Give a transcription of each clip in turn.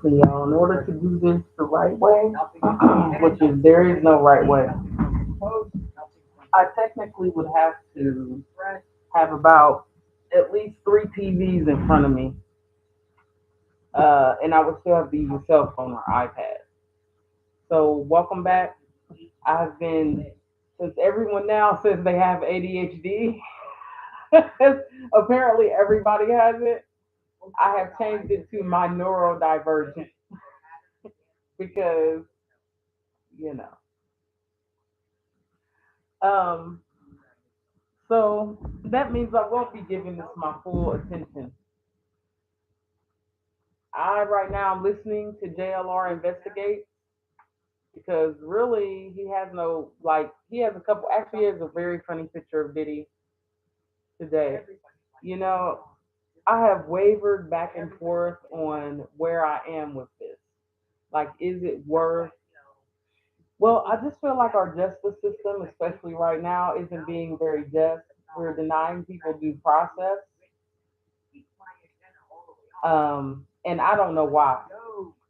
Listen, y'all, in order to do this the right way, which is there is no right way, I technically would have to have about at least three TVs in front of me, and I would still have to use a cell phone or iPad. So, welcome back. I've been, since everyone now says they have ADHD, apparently everybody has it. I have changed it to my neurodivergent because, you know. Um, so that means I won't be giving this my full attention. I right now am listening to JLR investigate because really he has no like he has a couple actually he has a very funny picture of Diddy today. You know, I have wavered back and forth on where I am with this. Like, is it worth? Well, I just feel like our justice system, especially right now, isn't being very just. We're denying people due process, and I don't know why.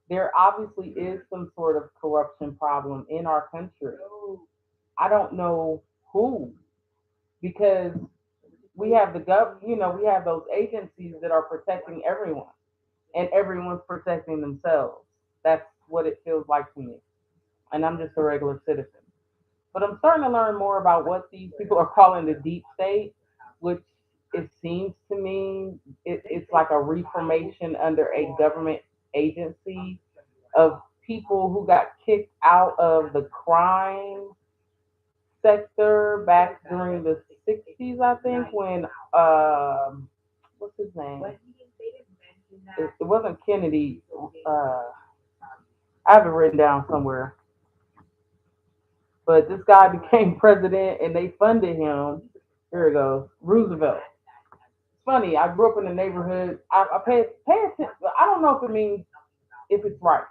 There obviously is some sort of corruption problem in our country. I don't know who, because we have we have those agencies that are protecting everyone, and everyone's protecting themselves. That's what it feels like to me, and I'm just a regular citizen. But I'm starting to learn more about what these people are calling the deep state, which it seems to me it's like a reformation under a government agency of people who got kicked out of the crime sector back during the 60s, I think, when, what's his name? It wasn't Kennedy. Uh, I have it written down somewhere. But this guy became president and they funded him. Here it goes. Roosevelt. It's funny. I grew up in the neighborhood. I pay attention. I don't know if it means if it's right,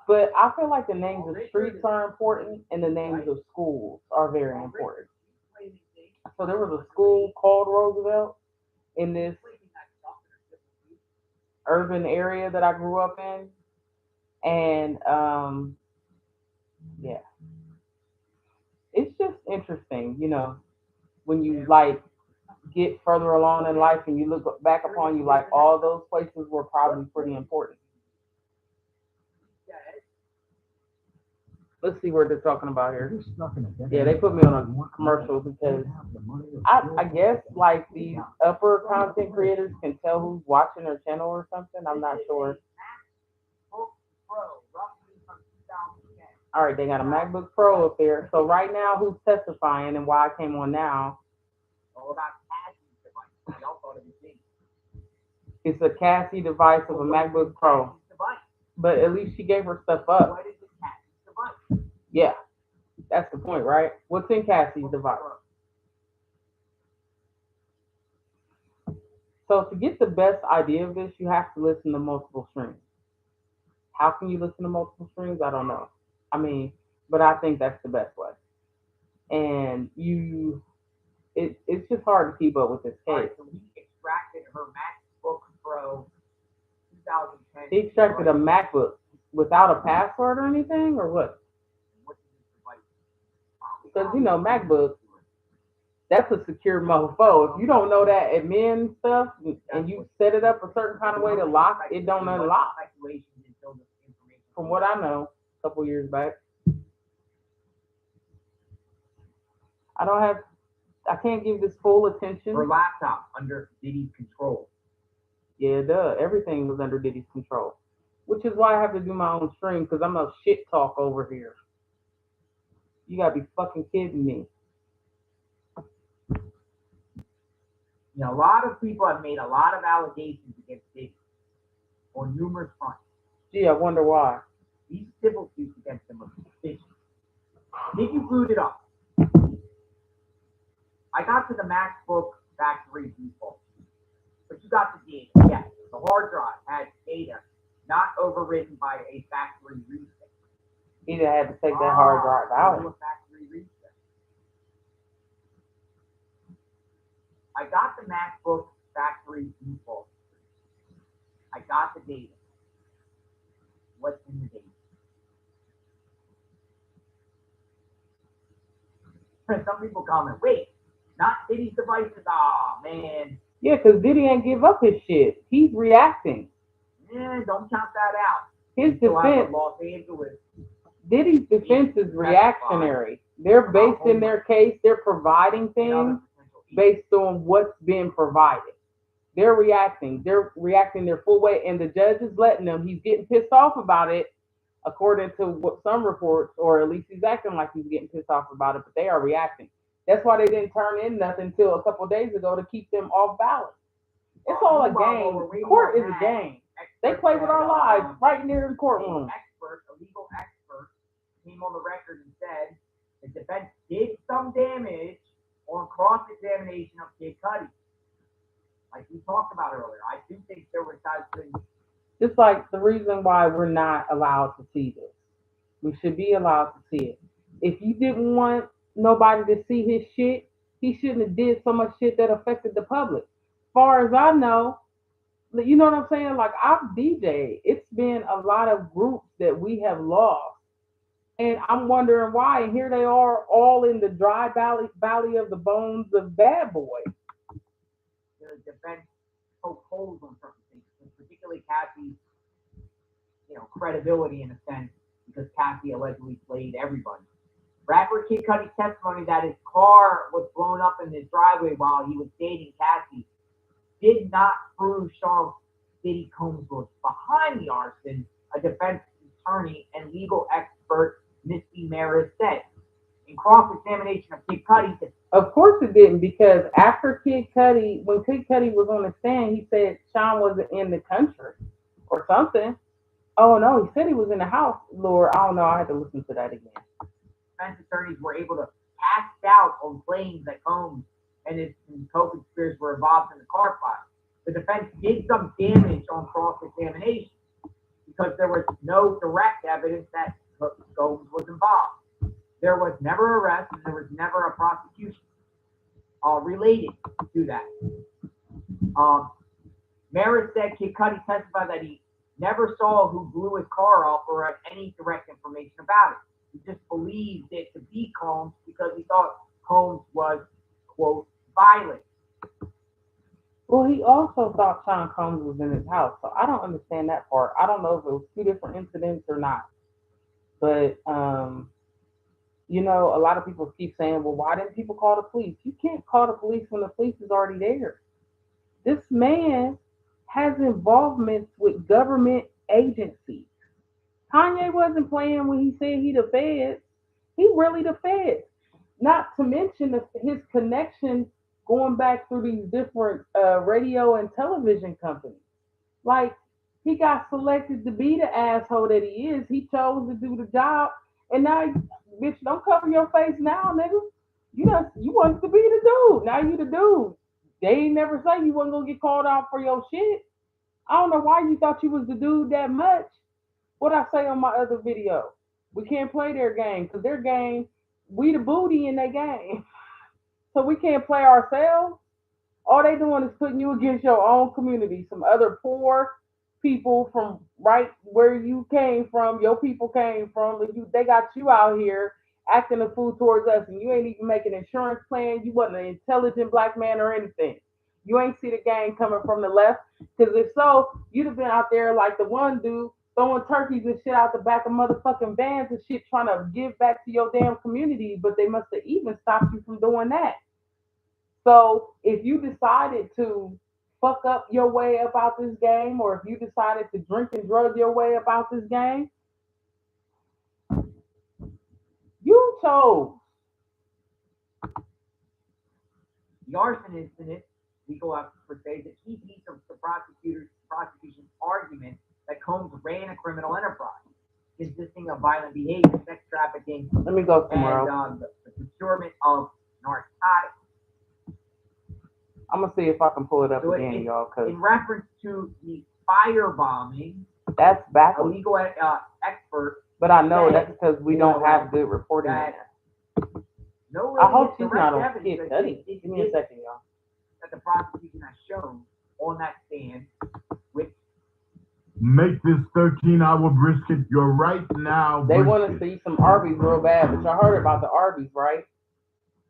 but I feel like the names of streets are important and the names of schools are very important. So there was a school called Roosevelt in this urban area that I grew up in, and yeah, it's just interesting, when you like get further along in life and you look back upon you like all those places were probably pretty important. Let's see what they're talking about here. Yeah, they put me on a commercial because I guess like these upper content creators can tell who's watching their channel or something. I'm not sure. All right, they got a MacBook Pro up there. So right now, who's testifying and why I came on now? It's a Cassie device of a MacBook Pro, but at least she gave her stuff up. Yeah, that's the point, right? What's in Cassie's device? So to get the best idea of this, you have to listen to multiple streams. How can you listen to multiple streams? I don't know. I mean, but I think that's the best way. And it's just hard to keep up with this case. He extracted a MacBook without a password or anything, or what? Because MacBook, that's a secure mofo. If you don't know that admin stuff and you set it up a certain kind of way to lock, it don't unlock. From what I know, a couple years back, I don't have, I can't give this full attention. Yeah, it does. Everything was under Diddy's control, which is why I have to do my own stream because I'm a shit talk over here. You gotta be fucking kidding me. Gee, I wonder why. He had to take that hard drive out. what's in the data. Some people comment, wait, not Diddy's devices. Aw, man. Yeah, because Diddy ain't give up his shit. He's reacting. Yeah, don't count that out. His defense, Los Angeles. Diddy's defense is reactionary. They're based in their case. They're providing things based on what's being provided. They're reacting. They're reacting their full way, and the judge is letting them. He's getting pissed off about it, according to what some reports, or at least he's acting like he's getting pissed off about it. But they are reacting. That's why they didn't turn in nothing until a couple of days ago to keep them off balance. It's all a game. Court is a game. They play with our lives right near the courtroom. A legal expert, came on the record and said the defense did some damage on cross-examination of Kid Cudi. Like we talked about earlier, I do think there were things. Just like the reason why we're not allowed to see this. We should be allowed to see it. If you didn't want nobody to see his shit, he shouldn't have did so much shit that affected the public. As far as I know, you know what I'm saying? Like I've DJed. It's been a lot of groups that we have lost. And I'm wondering why. And here they are all in the dry valley of the bones of Bad Boy. The defense poked holes on certain things, particularly Cassie's, credibility in a sense, because Cassie allegedly played everybody. Rapper Kid Cudi's testimony that his car was blown up in his driveway while he was dating Cassie did not prove Sean Diddy Combs was behind the arson, a defense attorney and legal expert Misty Maris said. In cross-examination of Kid Cudi, of course it didn't, because after Kid Cudi, when Kid Cudi was on the stand, he said Sean wasn't in the country or something. Oh no, he said he was in the house. Lord, I don't know. I had to listen to that again. Defense attorneys were able to cast doubt on claims that Combs and his co-conspirators were involved in the car fire. The defense did some damage on cross-examination because there was no direct evidence that Combs was involved. There was never arrest and there was never a prosecution related to that. Maris said Kid Cudi testified that he never saw who blew his car up or had any direct information about it. He just believed it to be Combs because he thought Combs was, quote, violent. Well, he also thought Sean Combs was in his house, so I don't understand that part. I don't know if it was two different incidents or not. But, a lot of people keep saying, well, why didn't people call the police? You can't call the police when the police is already there. This man has involvements with government agencies. Kanye wasn't playing when he said he the feds. He really the feds. Not to mention his connections going back through these different radio and television companies. Like, he got selected to be the asshole that he is. He chose to do the job. And now, bitch, don't cover your face now, nigga. You want to be the dude. Now you the dude. They ain't never say you wasn't gonna get called out for your shit. I don't know why you thought you was the dude that much. What I say on my other video. We can't play their game, because their game, we the booty in their game. So we can't play ourselves. All they doing is putting you against your own community, some other poor people from right where you came from, your people came from. They got you out here acting a fool towards us, and you ain't even making an insurance plan. You wasn't an intelligent black man or anything. You ain't see the game coming from the left, because if so, you'd have been out there like the one dude throwing turkeys and shit out the back of motherfucking vans and shit, trying to give back to your damn community, but they must have even stopped you from doing that. So if you decided to fuck up your way about this game, or if you decided to drink and drug your way about this game, you chose. The arson incident, legal experts say, is a key piece of the prosecution's argument that Combs ran a criminal enterprise consisting of violent behavior, sex trafficking, Let me go tomorrow. And the procurement of narcotics. I'm gonna see if I can pull it up again, y'all. Cause in reference to the firebombing, that's back. A legal expert. But I know that's because we don't have good reporting. No, I hope she's not on Kid Cudi. Give me a second, y'all. That the prosecution has shown on that stand with Make this 13-hour brisket your right now They want us brisket. to eat some Arby's real bad, but y'all heard about the Arby's, right?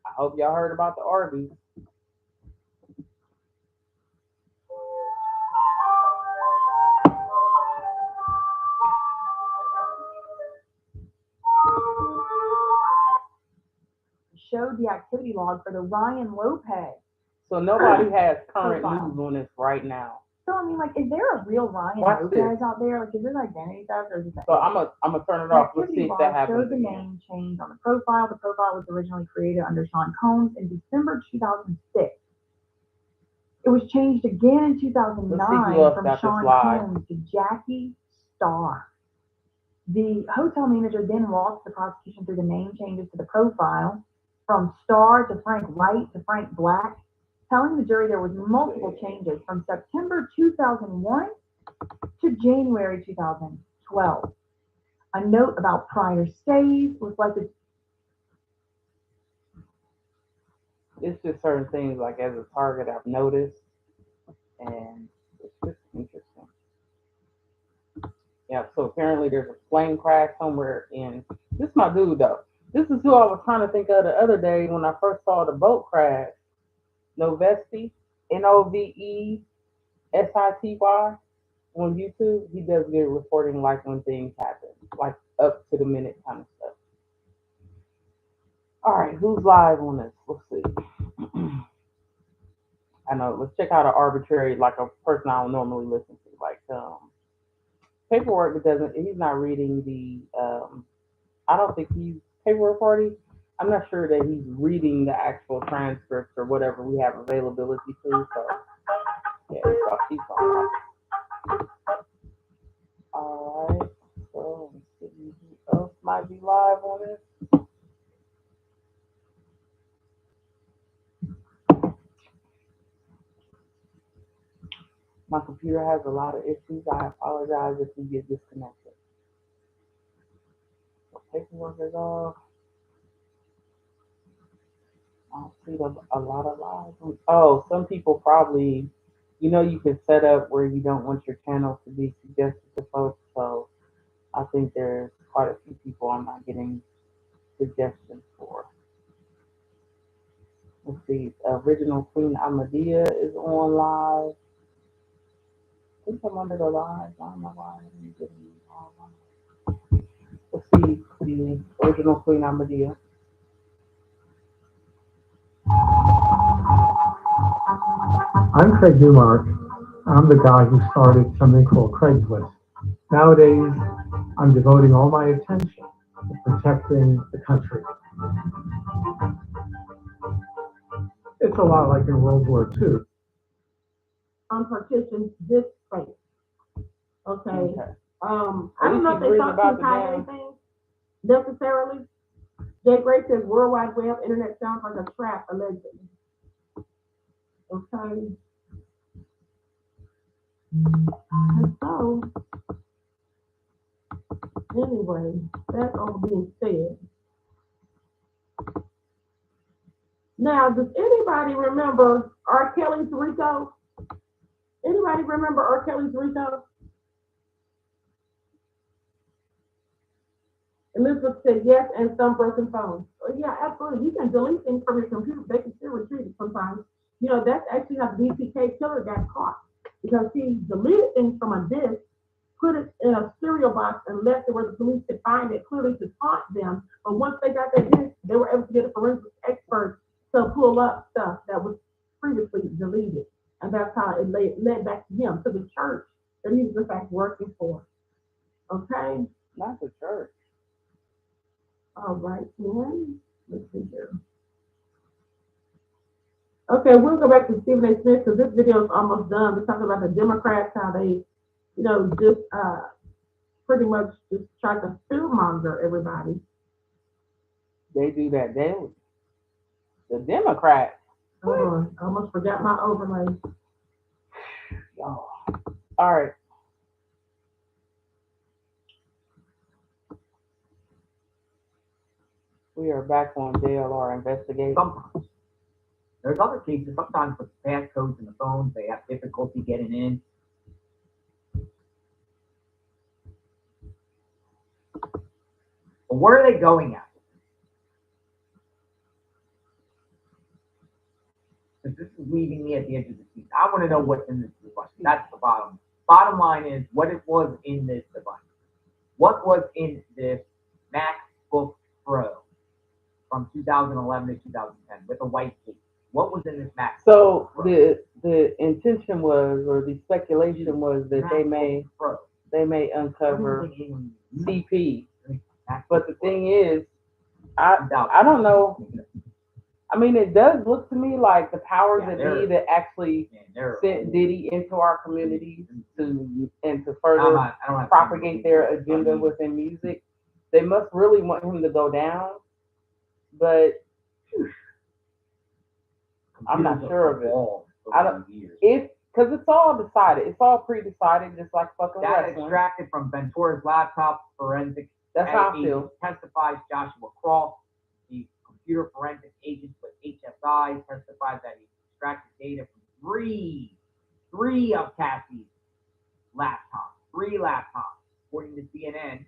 I hope y'all heard about the Arby's. Showed the activity log for the Ryan Lopez. So nobody has current Profile. news on this right now. So I mean, like, is there a real Ryan Watch Lopez this. out there? Like, is it identity theft or is it? So I'm gonna turn it The off. Let's activity see if log that shows happens the again. name change on the profile. The profile was originally created under Sean Combs in December 2006. It was changed again in Let's see who 2009 else from got this Sean live. Combs to Jackie Starr. The hotel manager then walked the prosecution through the name changes to the profile from Starr to Frank White to Frank Black, telling the jury there was multiple changes from September 2001 to January 2012. A note about prior stays reflected. It's just certain things like as a target I've noticed, and it's just interesting. Yeah. So apparently there's a plane crash somewhere in. This is my dude though. This is who I was trying to think of the other day when I first saw the boat crash. Novesti, Novesity, on YouTube. He does good reporting like when things happen, like up to the minute kind of stuff. All right, who's live on this? Let's see. I know. Let's check out an arbitrary, like a person I don't normally listen to, like paperwork. That doesn't. He's not reading the. I don't think he's paperwork party. I'm not sure that he's reading the actual transcripts or whatever we have availability to. So yeah, he's on. All right. So let's see who else might be live on this. My computer has a lot of issues. I apologize if we get disconnected. So paperwork is off. I don't see a lot of live. Oh, some people probably, you can set up where you don't want your channel to be suggested to folks. So I think there's quite a few people I'm not getting suggestions for. Let's see. Original Queen Amadea is on live. I think I'm under the live. I don't know why I'm getting all live. Let's see the original Queen Amadea. I'm Craig Newmark. I'm the guy who started something called Craigslist. Nowadays, I'm devoting all my attention to protecting the country. It's a lot like in World War II. Unpartitioned this space. Okay. Okay. I don't know if they thought to hide anything necessarily. Jay Gray says World Wide Web internet sounds like a trap, allegedly. Okay. And so, anyway, that's all being said. Now, does anybody remember R. Kelly's Rico? Anybody remember R. Kelly's Rico? Elizabeth said yes, and some broken phones. Oh, yeah, absolutely. You can delete things from your computer. They can still retrieve it sometimes. That's actually how the BTK killer got caught because he deleted things from a disk, put it in a cereal box, and left it where the police could find it clearly to taunt them. But once they got that disk, they were able to get a forensic expert to pull up stuff that was previously deleted. And that's how it led back to him, to the church that he was in fact working for. Okay? Not the church. All right, then. Let's see here. Okay, we'll go back to Stephen A. Smith because this video is almost done. We're talking about the Democrats, how they, just pretty much just try to fearmonger everybody. They do that daily. The Democrats. Hold on, I almost forgot my overlay. Oh. All right. We are back on JLR Investigate. Sometimes. There's other cases, sometimes with passcodes in the phones, they have difficulty getting in. But where are they going at? Because this is leaving me at the edge of the seat. I want to know what's in this device. That's the bottom. Bottom line is what it was in this device. What was in this MacBook Pro from 2011 to 2010 with a white case? What was in this MacBook So Pro? the intention was, or the speculation was that MacBook Pro. they may uncover What do you mean? CP. MacBook But the Pro. thing is, I don't know. I mean, it does look to me like the powers Yeah, that they're- be that actually Yeah, they're- sent Diddy into our communities to I further don't have propagate their agenda within music. They must really want him to go down, but I'm not sure of it. I don't- because it's all decided. It's all pre-decided, just like fucking Data wrestling. extracted from Ventura's laptop forensic That's how I agent feel. testifies Joshua Cross, the computer forensic agent with HSI, testified that he extracted data from three of Cassie's laptops. 3 laptops, according to CNN.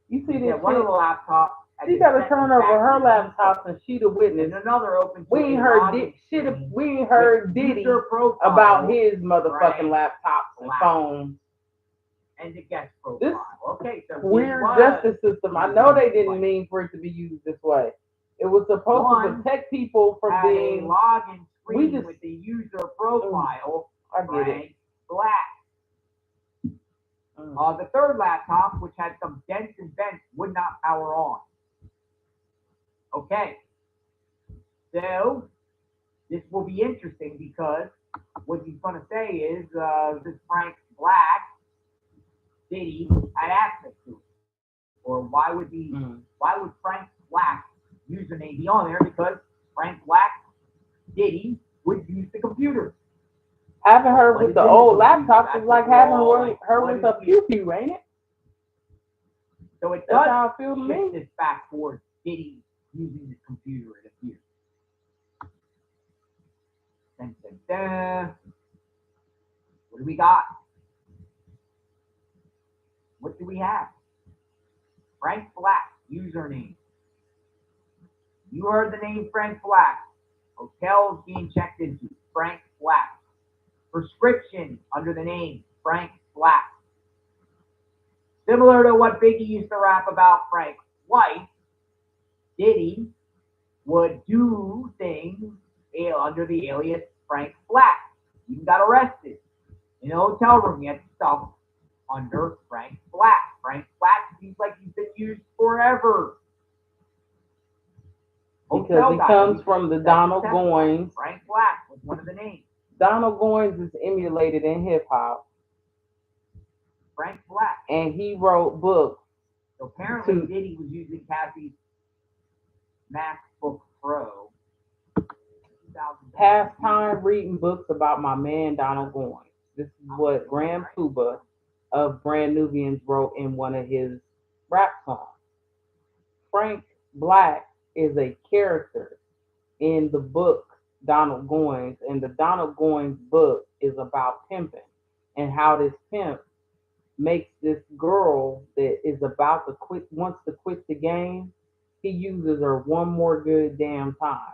You see Yeah, this one of shit? the laptops. She got to turn over her laptop and she the And witness. another open. We ain't heard we ain't heard Diddy about his motherfucking laptops and phones. And the guest profile. This Okay, so weird justice system. I know they didn't mean for it to be used this way. It was supposed to protect people from had a being. login We screen just- with the user profile. I get it. Frank Black. The third laptop, which had some dents and vents, would not power on. Okay. So, this will be interesting because what he's going to say is this Frank Black, Diddy, had access to it. Or why would Frank Black username be on there? Because Frank Black, Diddy, would use the computer. Having her with the old laptops is like having her with a pew, ain't it? So it That's does how I feel to shift me. this back towards Diddy using the computer, it appears. Dun, dun, dun. What do we got? What do we have? Frank Black, username. You heard the name Frank Black. Hotels being checked into. Frank Black. Prescription under the name Frank Black. Similar to what Biggie used to rap about Frank's wife, Diddy would do things under the alias Frank Black. He got arrested in a hotel room. He had stuff under Frank Black. Frank Black seems like he's been used forever. Because he comes from the Donald That's Goins. Frank Black was one of the names. Donald Goins is emulated in hip hop, Frank Black. and he wrote books. So apparently Diddy was using Cassie's MacBook Pro. Pastime reading books about my man Donald Goins. This is what Graham Kuba of Brand Nubians wrote in one of his rap songs. Frank Black is a character in the book Donald Goins, and the Donald Goins book is about pimping and how this pimp makes this girl that is about to wants to quit the game. He uses her one more good damn time.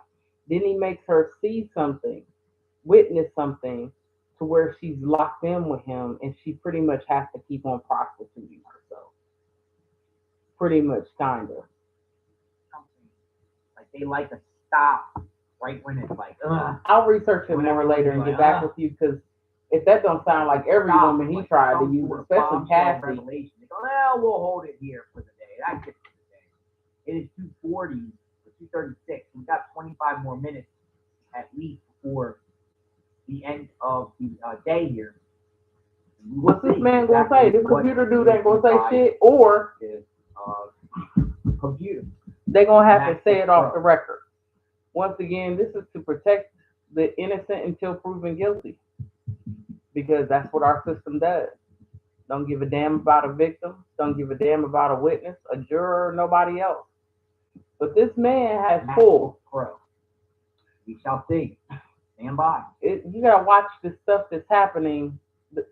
Then he makes her see something, witness something, to where she's locked in with him, and she pretty much has to keep on prostituting herself. Pretty much, kind of. Like they like to stop right when it's like, I'll research it more later and get back with you, because if that don't sound like every woman he tried to use, especially Cassie. They go, well, we'll hold it here for the day. That's it for the day. It is 2:40 or 2:36. We've got 25 more minutes at least before the end of the day here. What's this man gonna say? This computer dude ain't gonna say shit, or computer. They're gonna have to say it off the record. Once again, this is to protect the innocent until proven guilty, because that's what our system does. Don't give a damn about a victim. Don't give a damn about a witness, a juror, or nobody else. But this man has pulled. Pro. We shall see. Stand by. You gotta watch the stuff that's happening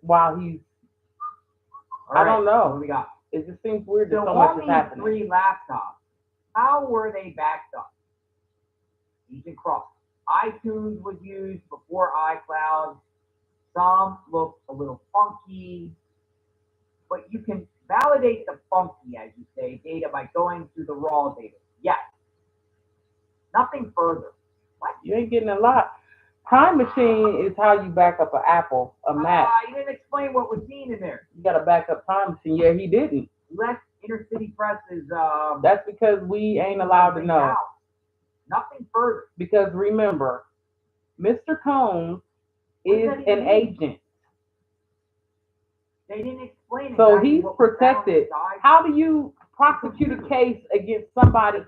while he's. All right, I don't know. What do we got? It just seems weird that So so much on is these happening. 3 laptops, how were they backed up? Agent Cross. iTunes was used before iCloud. Some look a little funky, but you can validate the funky, as you say, data by going through the raw data. Yes. Nothing further. What? You ain't getting a lot. Time Machine is how you back up an Apple, a Mac. You didn't explain what was seen in there. You got to back up Time Machine. Yeah, he didn't. Less Inner City Press is. That's because we ain't allowed to know. Out. Nothing further. Because remember, Mr. Combs is an agent. They didn't explain it. So he's protected. How do you prosecute a case against somebody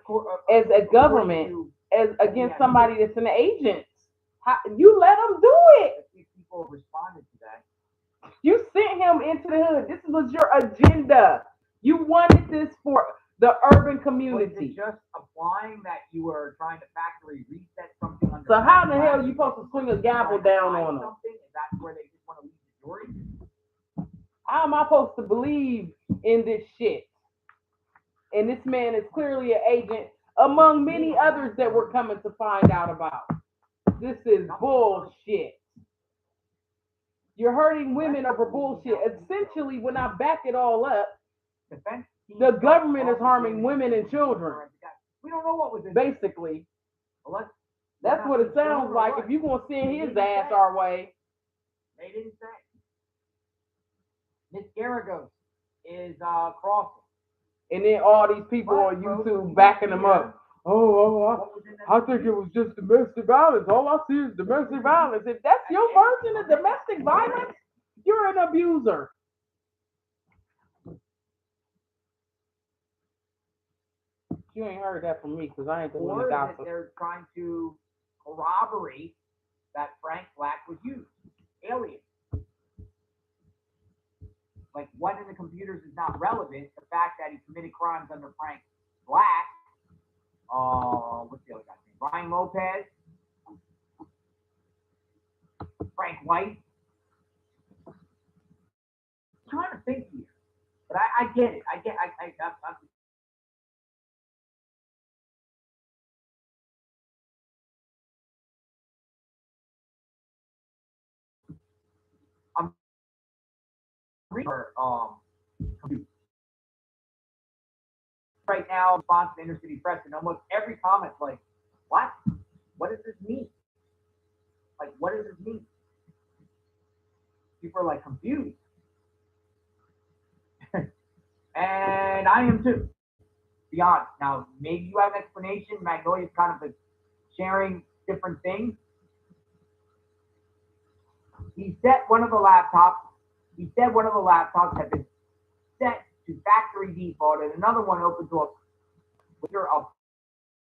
as a government, as against somebody that's an agent? How, you let them do it. People responded to that. You sent him into the hood. This was your agenda. You wanted this for the urban community. Was it just applying that you were trying to factory reset something under? So how the hell are you supposed to swing a gavel down on them? Is that where they just want to leave the story? How am I supposed to believe in this shit? And this man is clearly an agent among many others that we're coming to find out about. This is bullshit. You're hurting women over bullshit. Essentially, when I back it all up, the government is harming women and children. We don't know what was in basically. That's what it sounds like. If you're going to send his ass our way. They didn't say. Miss Garagos is crossing. And then all these people on YouTube backing them up. I think it was just domestic violence. All I see is domestic violence. If that's your version of domestic violence, you're an abuser. You ain't heard that from me because I ain't the one to gossip. Or they're trying to corroborate that Frank Black was used. Alien. Like, what in the computers is not relevant. The fact that he committed crimes under Frank Black. What's the other guy's name? Brian Lopez. Frank White. I'm trying to think here. But I get it. I'm right now, response to Inner City Press, and almost every comment's like, what? What does this mean? Like, what does this mean? People are like confused. And I am too. To be honest. Now, maybe you have an explanation. Magnolia's kind of like sharing different things. He said one of the laptops had been set to factory default, and another one open to a